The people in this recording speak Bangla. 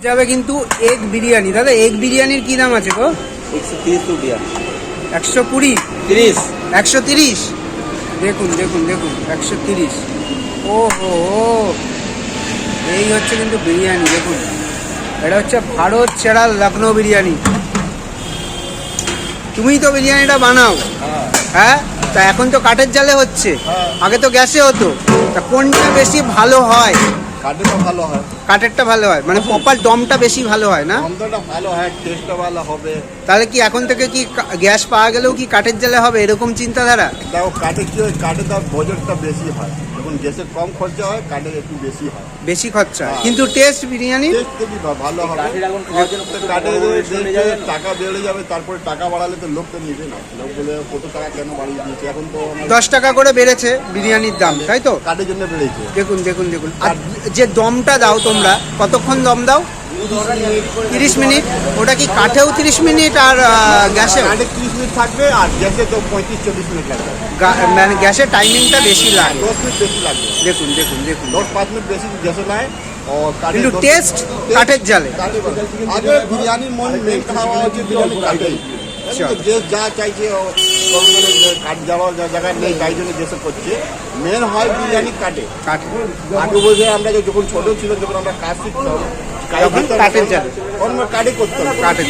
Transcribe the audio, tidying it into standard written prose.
যাবে কিন্তু এগ বিরিয়ানি। দাদা এগ বিরিয়ানির কি দাম আছে গো? 130 रुपया। 120 30 130। দেখুন দেখুন দেখুন 130। ওহো, এই হচ্ছে কিন্তু বিরিয়ানি। দেখুন এটা হচ্ছে ভারত সেরা লখনৌ বিরিয়ানি। তুমিই তো বিরিয়ানিটা বানাও? হ্যাঁ। তা এখন তো কাঠের জালে হচ্ছে, আগে তো গ্যাসে হতো। তা কোনটা বেশি ভালো হয়? কাঠেরটা ভালো হয়। কাঠেরটা ভালো হয় মানে প্রপার দমটা বেশি ভালো হয় না? দমটা ভালো হয়, টেস্টটা ভালো হবে। তাহলে কি এখন থেকে কি গ্যাস পাওয়া গেলেও কি কাঠের জালে হবে এরকম চিন্তাধারা? দেখো কাঠে কি হয়, কাঠে তার বাজেটটা বেশি হয়। যখন গ্যাসে কম খরচা হয়, কাঠে একটু বেশি হয়। বেশি খরচা কিন্তু টেস্ট বিরিয়ানি টেস্ট ভালো হবে। কাঠে টাকা বেড়ে যাবে, তারপরে টাকা বাড়ালে তো লোক তো নিবে না। লোক বলে কত টাকা কেন বাড়িয়ে দিয়েছে, এখন তো 10 টাকা করে বেড়েছে বিরিয়ানির দাম, তাই তো? কাঠের জন্য বেড়েছে। দেখুন দেখুন দেখুন। আর যে দমটা দাও তোমরা, কতক্ষণ দম দাও? 30 মিনিট। ওটা কি কাঠেও 30 মিনিট আর গ্যাসে? কাঠে 30 মিনিট থাকবে, আর গ্যাসে তো 35-40 মিনিট লাগবে। মানে গ্যাসের টাইমিংটা বেশি লাগে। 10 মিনিট বেশি লাগবে। দেখুন দেখুন দেখুন 10-5 মিনিট বেশি গ্যাসে নেয়। কিন্তু টেস্ট কাঠের জালে। আগে বিরিয়ানির মেন খাওয়া হচ্ছে বিরিয়ানি কাঠেই। যে যা চাইছে কাঠ যাওয়ার জায়গায় নেই, তাই জন্য দেশে করছে। মেন হয় বিরিয়ানি কাঠে। আগে বলছে আমরা যখন ছোট ছিল, যখন আমরা কাজ শিখতাম, কাঠের জালে কাঠে করতাম। কাঠে